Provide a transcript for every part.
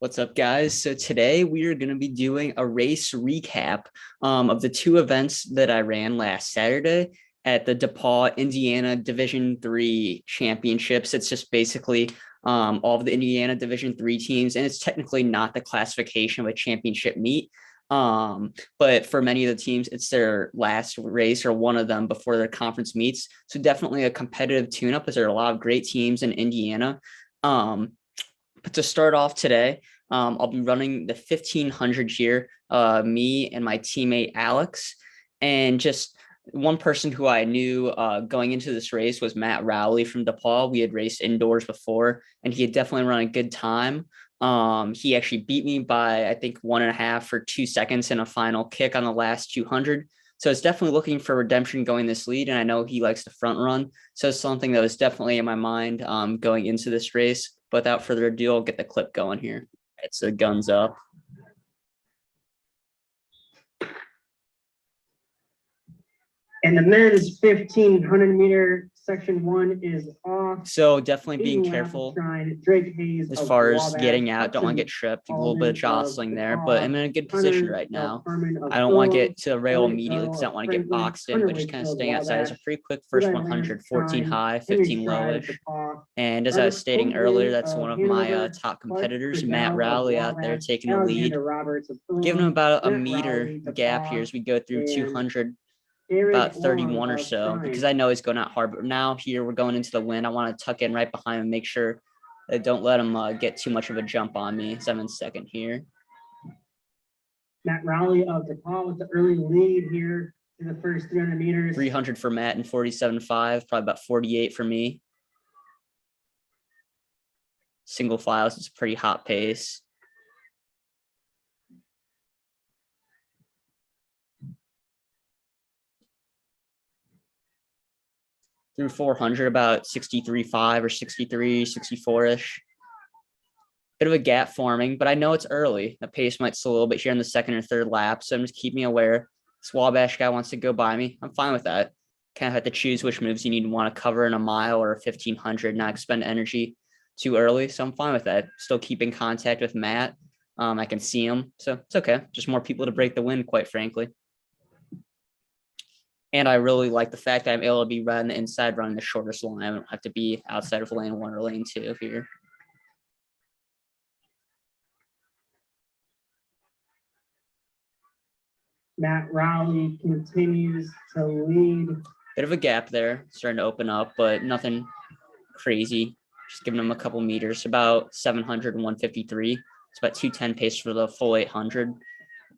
What's up, guys? So today we are going to be doing a race recap of the two events that I ran last Saturday at the DePaul Indiana Division III Championships. It's just basically all of the Indiana Division III teams, and it's technically not the classification of a championship meet. But for many of the teams, it's their last race or one of them before their conference meets. So definitely a competitive tune-up, as there are a lot of great teams in Indiana. But to start off today, I'll be running the 1500 here, me and my teammate Alex. And just one person who I knew going into this race was Matt Rowley from DePaul. We had raced indoors before, and he had definitely run a good time. He actually beat me by, I think, 1.5 or 2 seconds in a final kick on the last 200. So it's definitely looking for redemption going this lead, and I know he likes to front run. So it's something that was definitely in my mind going into this race. But without further ado, I'll get the clip going here. It's the guns up. And the men's 1500-meter section 1 is off. So definitely being careful as far as getting out. Don't want to get tripped. A little bit of jostling there, but I'm in a good position right now. I don't want to get to the rail immediately because I don't want to get boxed in, but just kind of staying outside. It's a pretty quick first 100, 14 high, 15 lowish. And as I was stating earlier, that's one of my top competitors, Matt Rowley, out there taking the lead, giving him about a meter gap here as we go through 200. About 31 or so, because I know he's going out hard. But now here we're going into the wind. I want to tuck in right behind him, make sure that don't let him get too much of a jump on me. So I'm in second here. Matt Rowley of DePaul with the early lead here in the first 300 meters. 300 for Matt and 47.5, probably about 48 for me. Single files, it's a pretty hot pace. Through 400, about 63.5 or 63, 64-ish. Bit of a gap forming, but I know it's early. The pace might slow a little bit here in the second or third lap, so I'm just keeping aware. This Wabash guy wants to go by me. I'm fine with that. Kind of have to choose which moves you need to want to cover in a mile or a 1500, not expend energy too early, so I'm fine with that. Still keeping contact with Matt. I can see him, so it's okay. Just more people to break the wind, quite frankly. And I really like the fact that I'm able to be running the inside, running the shortest line. I don't have to be outside of lane 1 or lane 2 here. Matt Rowley continues to lead. Bit of a gap there, starting to open up, but nothing crazy. Just giving him a couple meters, about 700 and 153. It's about 210 pace for the full 800.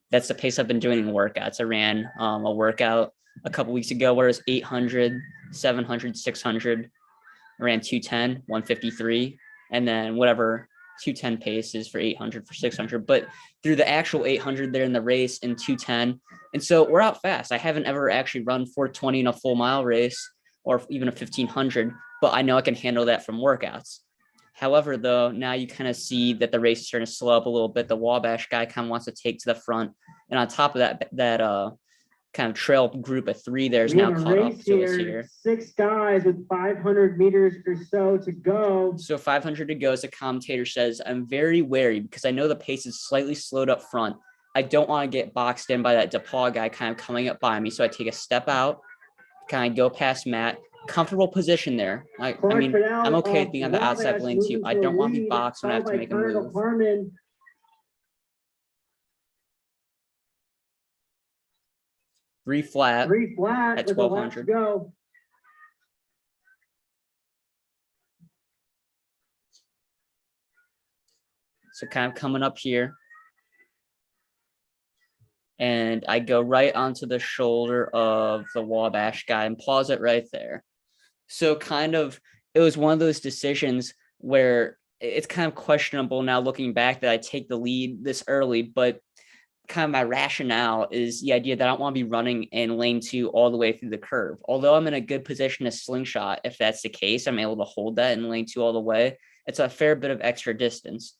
That's the pace I've been doing in workouts. I ran a workout a couple weeks ago where it was 800, 700, 600. I ran 210, 153, and then whatever 210 pace is for 800 for 600. But through the actual 800 there in the race in 210. And so we're out fast. I haven't ever actually run 420 in a full mile race or even a 1500, but I know I can handle that from workouts. However, though, now you kind of see that the race is starting to slow up a little bit. The Wabash guy kind of wants to take to the front. And on top of that, kind of trail group of 3 there is now caught up to us here. 6 guys with 500 meters or so to go. So 500 to go, as the commentator says. I'm very wary because I know the pace is slightly slowed up front. I don't want to get boxed in by that DePaul guy kind of coming up by me. So I take a step out, kind of go past Matt. Comfortable position there. I mean, I'm okay with being on the outside of lane 2. I don't want to be boxed when I have to make a move. 3 flat at 1200. So kind of coming up here. And I go right onto the shoulder of the Wabash guy and pause it right there. So kind of, it was one of those decisions where it's kind of questionable now looking back that I take the lead this early, but kind of my rationale is the idea that I don't want to be running in lane 2 all the way through the curve. Although I'm in a good position to slingshot, if that's the case, I'm able to hold that in lane 2 all the way. It's a fair bit of extra distance.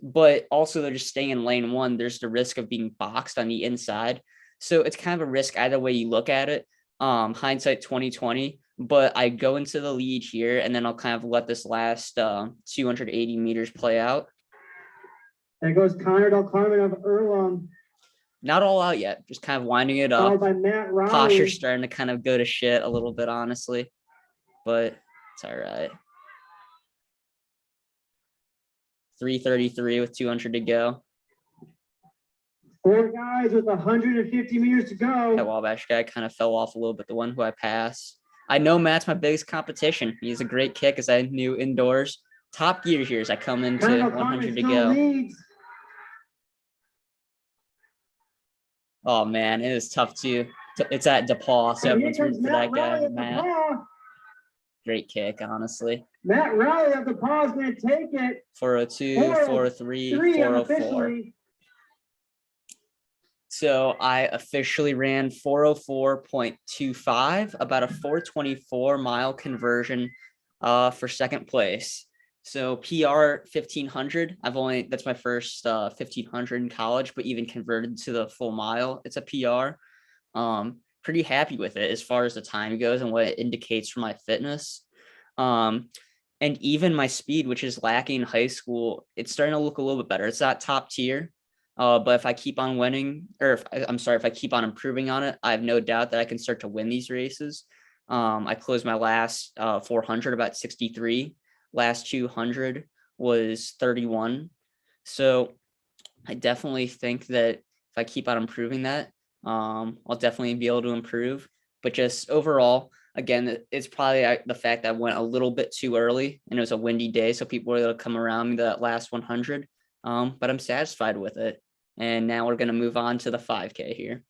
But also they're just staying in lane 1. There's the risk of being boxed on the inside. So it's kind of a risk either way you look at it. Hindsight 2020. But I go into the lead here, and then I'll kind of let this last 280 meters play out. There goes Connor Del Carmen of Earlham, Not all out yet, just kind of winding it up. followed by Matt Posture's Raleigh. starting to kind of go to shit a little bit, honestly, but it's all right. 3:33 with 200 to go. 4 guys with 150 meters to go. That Wabash guy kind of fell off a little bit, the one who I passed. I know Matt's my biggest competition. He's a great kick, as I knew indoors. Top gear here as I come into Connor Del 100 to Carmen go. still leads. Oh, man, it is tough too. It's at DePaul, so And here everyone's rooting comes for Matt that guy, Raleigh of Matt. DePaul. Great kick, honestly. Matt Raleigh of DePaul is going to take it. 402, 403, 404. Officially. So I officially ran 404.25, about a 424 mile conversion for second place. So PR 1500. That's my first 1500 in college, but even converted to the full mile, it's a PR. Pretty happy with it as far as the time goes and what it indicates for my fitness. And even my speed, which is lacking in high school, it's starting to look a little bit better. It's not top tier. But if I keep on winning, or if I keep on improving on it, I have no doubt that I can start to win these races. I closed my last 400 about 63. Last 200 was 31. So I definitely think that if I keep on improving that, I'll definitely be able to improve. But just overall, again, it's probably the fact that I went a little bit too early and it was a windy day, so people were able to come around me that last 100. But I'm satisfied with it. And now we're going to move on to the 5K here.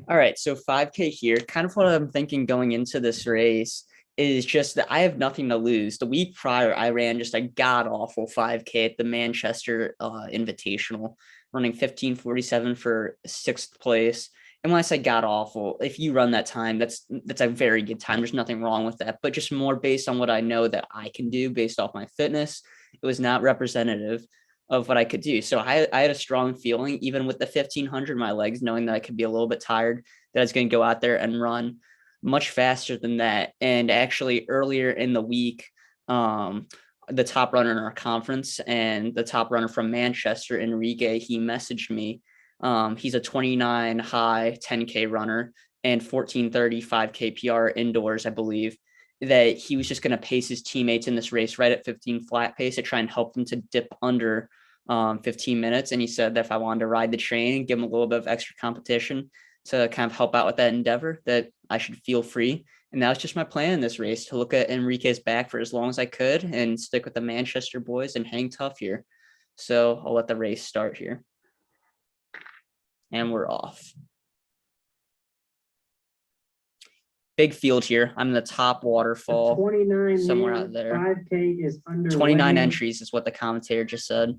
All right, so 5K here, kind of what I'm thinking going into this race is just that I have nothing to lose. The week prior, I ran just a god-awful 5K at the Manchester Invitational, running 15:47 for 6th place. And when I say god-awful, if you run that time, that's a very good time. There's nothing wrong with that, but just more based on what I know that I can do based off my fitness. It was not representative of what I could do. So I had a strong feeling, even with the 1500 my legs, knowing that I could be a little bit tired, that I was going to go out there and run much faster than that. And actually earlier in the week, the top runner in our conference and the top runner from Manchester, Enrique, he messaged me. He's a 29 high 10K runner and 14:30 5K PR indoors, I believe, that he was just going to pace his teammates in this race right at 15 flat pace to try and help them to dip under 15 minutes. And he said that if I wanted to ride the train, give him a little bit of extra competition to kind of help out with that endeavor, that I should feel free. And that was just my plan in this race, to look at Enrique's back for as long as I could and stick with the Manchester boys and hang tough here. So I'll let the race start here. And we're off. Big field here. I'm in the top waterfall. 29 somewhere out there. 5K is under 29 entries is what the commentator just said.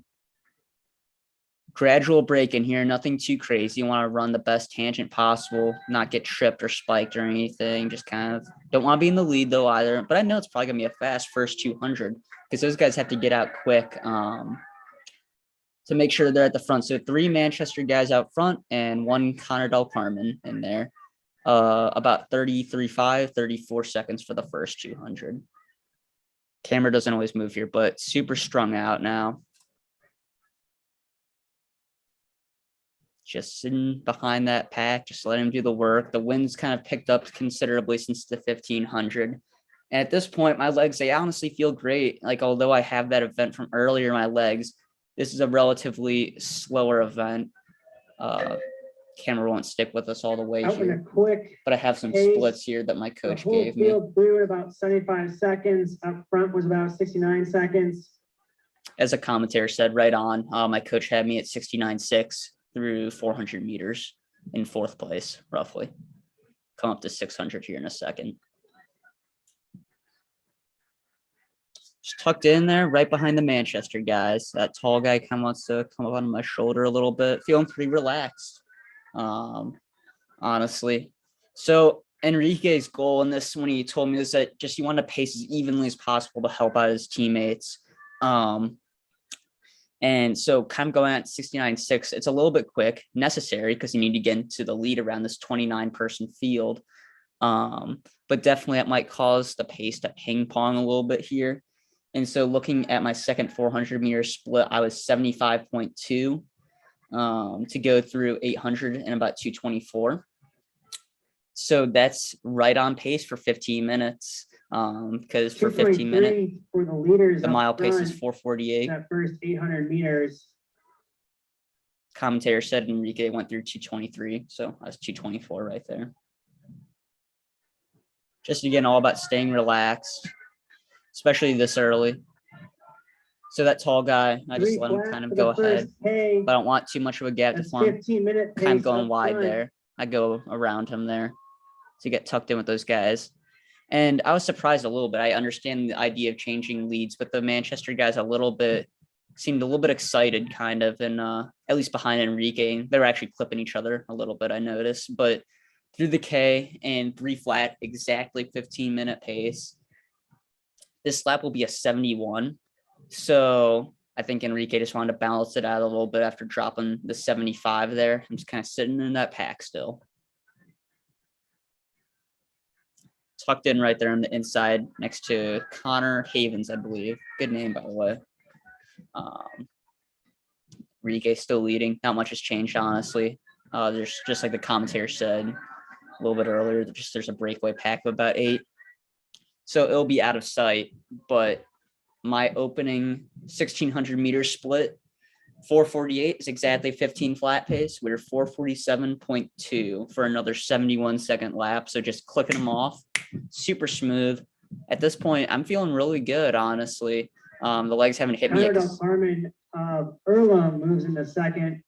Gradual break in here, nothing too crazy. You want to run the best tangent possible, not get tripped or spiked or anything. Just kind of don't want to be in the lead though either. But I know it's probably gonna be a fast first 200 because those guys have to get out quick to make sure they're at the front. So 3 Manchester guys out front and 1 Connor Del Carmen in there. About 34 seconds for the first 200. Camera doesn't always move here, but super strung out now. Just sitting behind that pack, just let him do the work. The wind's kind of picked up considerably since the 1500. And at this point, my legs, they honestly feel great. Like, although I have that event from earlier, my legs, this is a relatively slower event. Camera won't stick with us all the way out here, in a quick but I have some pace. splits here that my coach the whole gave me. field through at about 75 seconds. Up front was about 69 seconds. As a commentator said, right on. My coach had me at 69.6 through 400 meters in 4th place, roughly. Come up to 600 here in a second. Just tucked in there, right behind the Manchester guys. That tall guy kind of wants to come up on my shoulder a little bit. Feeling pretty relaxed, honestly. So Enrique's goal in this, when he told me, is that just he wanted to pace as evenly as possible to help out his teammates. And so kind of going at 69.6, it's a little bit quick, necessary because you need to get into the lead around this 29-person field. But definitely it might cause the pace to ping pong a little bit here. And so looking at my second 400-meter split, I was 75.2 to go through 800 in about 2:24. So that's right on pace for 15 minutes. Because for 15 minutes, for the leaders, the mile pace is 4:48. That first 800 meters. Commentator said Enrique went through 2:23, so I was 2:24 right there. Just again, all about staying relaxed, especially this early. So that tall guy, I just let him kind of go ahead. But I don't want too much of a gap to form. Kind of going wide there. I go around him there to get tucked in with those guys. And I was surprised a little bit. I understand the idea of changing leads, but the Manchester guys seemed a little bit excited kind of, and at least behind Enrique. They were actually clipping each other a little bit, I noticed. But through the K and 3 flat, exactly 15-minute pace. This lap will be a 71. So I think Enrique just wanted to balance it out a little bit after dropping the 75 there. I'm just kind of sitting in that pack still. Tucked in right there on the inside next to Connor Havens, I believe. Good name, by the way. Enrique still leading. Not much has changed, honestly. There's just like the commentator said a little bit earlier, there's a breakaway pack of about 8. So it'll be out of sight, but my opening 1,600-meter split, 4:48 is exactly 15 flat pace. We're 4:47.2 for another 71-second lap. So just clicking them off, super smooth. At this point, I'm feeling really good, honestly. The legs haven't hit me yet. Carmen Erlum moves into second.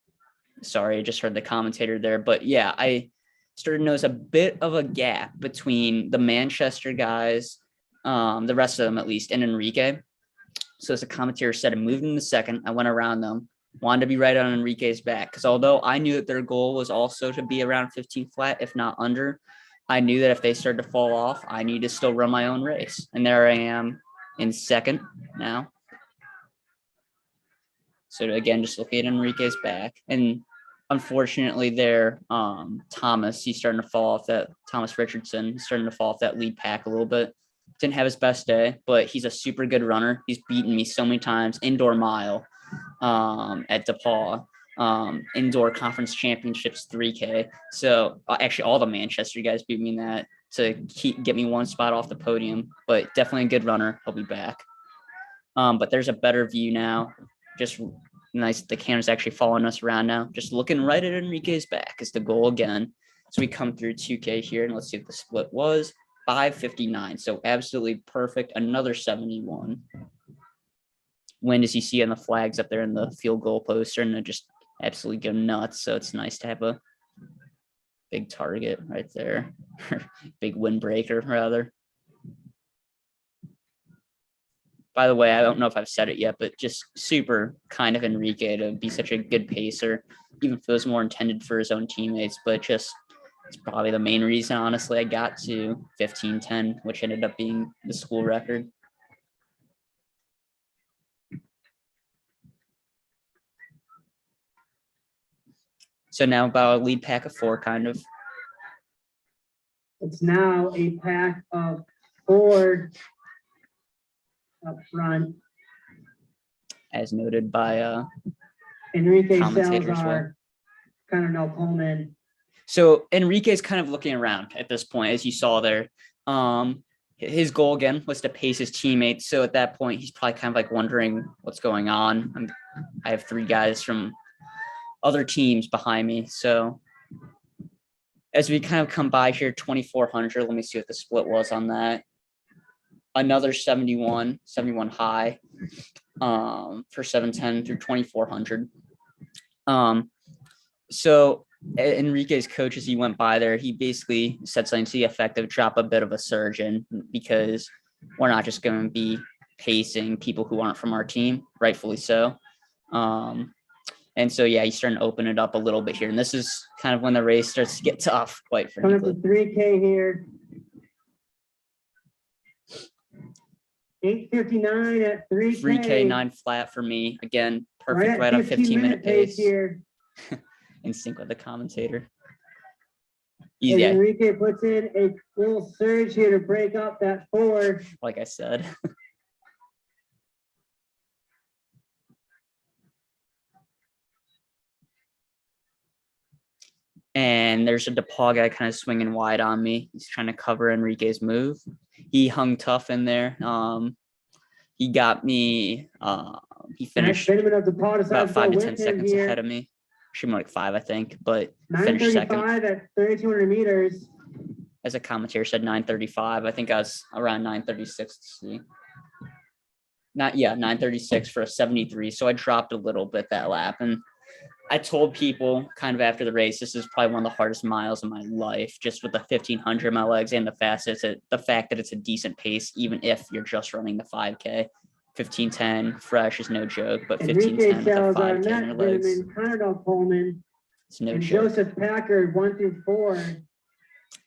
Sorry, I just heard the commentator there. But yeah, I started to notice a bit of a gap between the Manchester guys, the rest of them at least, and Enrique. So as the commentator said, I moved into second. I went around them, wanted to be right on Enrique's back. Because although I knew that their goal was also to be around 15 flat, if not under, I knew that if they started to fall off, I need to still run my own race. And there I am in second now. So again, just looking at Enrique's back. And unfortunately there, Thomas, he's starting to fall off that, Thomas Richardson, he's starting to fall off that lead pack a little bit. Didn't have his best day, but he's a super good runner. He's beaten me so many times. Indoor mile at DePaul, indoor conference championships 3K. So actually all the Manchester guys beat me in that to get me one spot off the podium, but definitely a good runner. He'll be back. But there's a better view now. Just nice. The camera's actually following us around now. Just looking right at Enrique's back is the goal again. So we come through 2K here, and let's see what the split was. 5:59. So absolutely perfect. Another 71. Wind, as you see on the flags up there in the field goal poster, and just absolutely go nuts. So it's nice to have a big target right there. Big windbreaker, rather. By the way, I don't know if I've said it yet, but just super kind of Enrique to be such a good pacer, even if it was more intended for his own teammates, but just it's probably the main reason, honestly, I got to 15:10, which ended up being the school record. So now about a lead pack of 4, kind of. It's now a pack of 4 up front. As noted by Enrique Salazar, Connor Coleman. So Enrique's kind of looking around at this point, as you saw there. His goal again was to pace his teammates. So at that point, he's probably kind of like wondering what's going on. I have 3 guys from other teams behind me. So as we kind of come by here, 2,400, let me see what the split was on that. Another 71 high for 710 through 2,400. So Enrique's coach, as he went by there, he basically said something to the effect of drop a bit of a surge in, because we're not just going to be pacing people who aren't from our team, rightfully so. And so, yeah, he's starting to open it up a little bit here. And this is kind of when the race starts to get tough, quite frankly. Coming to 3K here. 8:59 at 3K. 3K 9 flat for me. Again, perfect right on 15-minute pace. Here. In sync with the commentator. Easy. And Enrique puts in a little surge here to break up that 4. Like I said. And there's a DePaul guy kind of swinging wide on me. He's trying to cover Enrique's move. He hung tough in there. He got me. He finished about 5 to 10 seconds ahead of me. Should be like 5, I think, but finished second. 9:35 at 3,200 meters. As a commentator said, 9:35. I think I was around 9:36 to see. 9:36 for a 73. So I dropped a little bit that lap, and I told people kind of after the race, this is probably one of the hardest miles of my life, just with the 1,500 my legs and the fastest. The fact that it's a decent pace, even if you're just running the 5K. 15:10 fresh is no joke, but 15:10 with a 5K in your legs. It's no joke. Joseph Packard 1 through 4.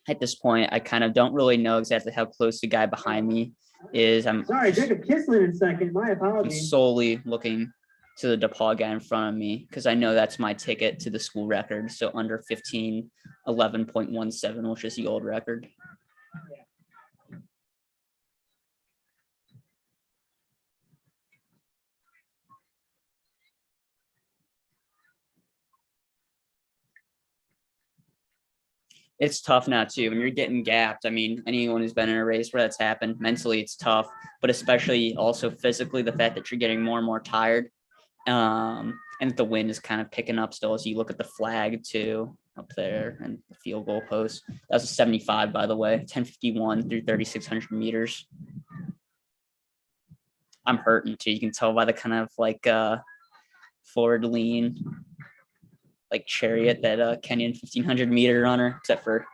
At this point, I kind of don't really know exactly how close the guy behind me is. Sorry, Jacob Kislin in second. My I'm apologies. solely looking to the DePaul guy in front of me because I know that's my ticket to the school record. So under 15:11.17, which is the old record. It's tough now too when you're getting gapped. I mean, anyone who's been in a race where that's happened, mentally it's tough, but especially also physically, the fact that you're getting more and more tired. And the wind is kind of picking up still as you look at the flag too up there and the field goal post. That was a 75, by the way, 10:51 through 3,600 meters. I'm hurting too. You can tell by the kind of like forward lean, like chariot that Kenyan 1,500 meter runner, except for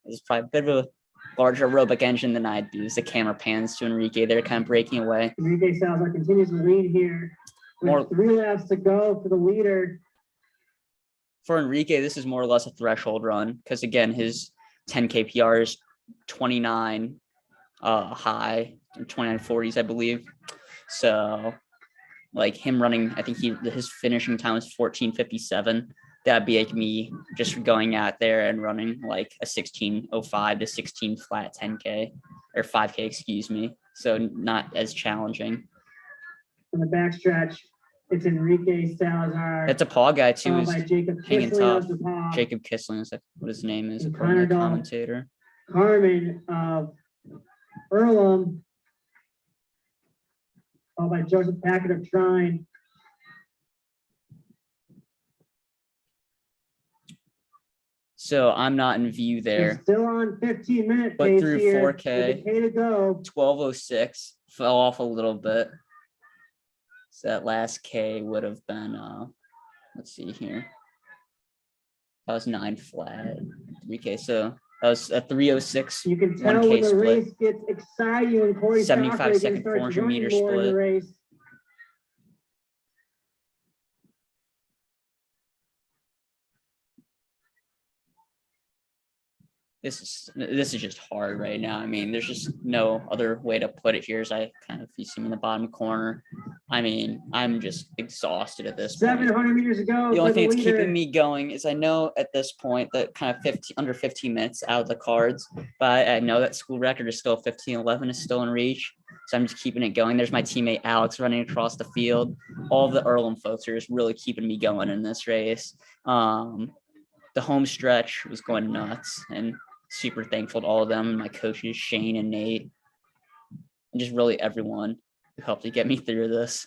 it's probably a bit of a larger aerobic engine than I do. As the camera pans to Enrique, they're kind of breaking away. Enrique Salazar continues to lead here. With 3 laps to go for the leader. For Enrique, this is more or less a threshold run because again, his 10K PR is 29 high, 29:40s, I believe. So like him running, I think his finishing time was 14:57. That'd be like me just going out there and running like a 16:05 to 16 flat 10K or 5K, excuse me. So not as challenging. In the backstretch, it's Enrique Salazar. That's a paw guy too. Is hanging tough. Kisling Jacob Kislin is what his name is, according to the commentator. Carmen of Earlham, followed by Joseph Packard of Trine. So I'm not in view there. He's still on 15-minute but pace through here. 4K, to go. 12:06 fell off a little bit. So that last K would have been, let's see here. That was 9 flat, 3K. So that was a 3:06. You can tell 1K when the split. race gets exciting when Corey 75-second 400 meter split. This is just hard right now. I mean, there's just no other way to put it here. As I kind of, you see me in the bottom corner. I mean, I'm just exhausted at this point. 700 meters to go. The only thing that's keeping me going is I know at this point that kind of under 15 minutes out of the cards, but I know that school record is still 15:11 is still in reach. So I'm just keeping it going. There's my teammate Alex running across the field. All of the Earlham folks are just really keeping me going in this race. The home stretch was going nuts, and super thankful to all of them, my coaches, Shane and Nate, and just really everyone who helped to get me through this.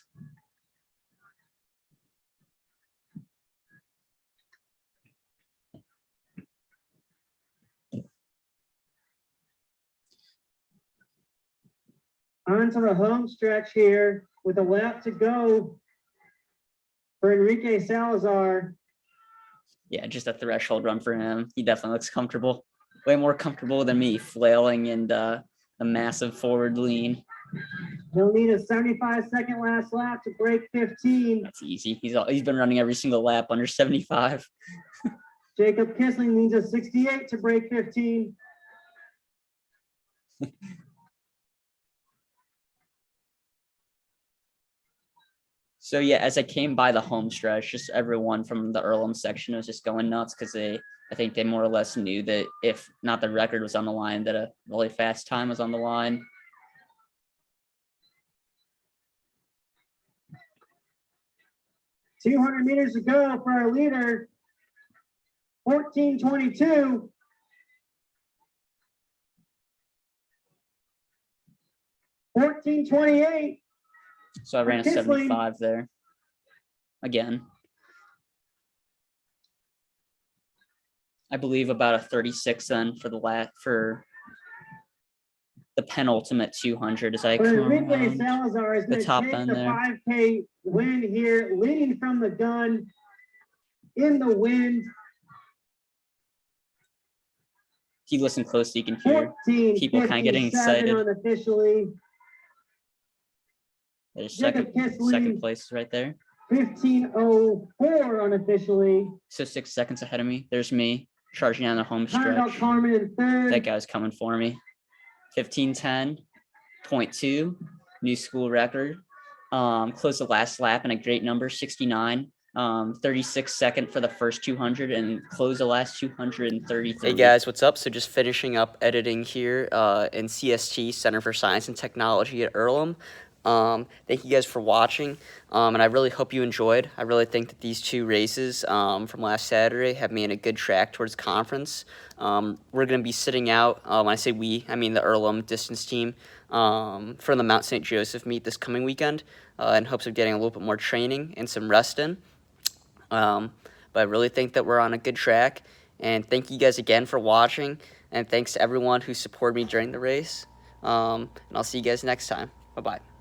On to the home stretch here with a lap to go for Enrique Salazar. Yeah, just a threshold run for him. He definitely looks comfortable. Way more comfortable than me, flailing and a massive forward lean. He'll need a 75-second last lap to break 15. That's easy. He's been running every single lap under 75. Jacob Kisling needs a 68 to break 15. So yeah, as I came by the home stretch, just everyone from the Earlham section was just going nuts because I think they more or less knew that if not the record was on the line, that a really fast time was on the line. $200 meters to go for our leader. 14:22. 14:28. So I ran a Kissling. 75 there. Again. I believe about a 36 then for the penultimate 200 as I But come Enrique around Salazar is the going to top take end the there. 5K win here, leading from the gun in the wind. If you listen closely, you can hear people kind of getting 14:57 excited. unofficially. There's Jacob second Kissling, place right there. 15:04 unofficially. So 6 seconds ahead of me. There's me charging down the home Carmel stretch. Carmen in third. That guy was coming for me. 15:10.2, new school record. Closed the last lap in a great number, 69. 36 second for the first 200 and closed the last 233. Hey guys, what's up? So just finishing up editing here in CST, Center for Science and Technology at Earlham. Thank you guys for watching, and I really hope you enjoyed. I really think that these two races from last Saturday have made a good track towards conference. We're going to be sitting out, when I say we, I mean the Earlham distance team, for the Mount St. Joseph meet this coming weekend in hopes of getting a little bit more training and some rest in. But I really think that we're on a good track, and thank you guys again for watching, and thanks to everyone who supported me during the race, and I'll see you guys next time. Bye-bye.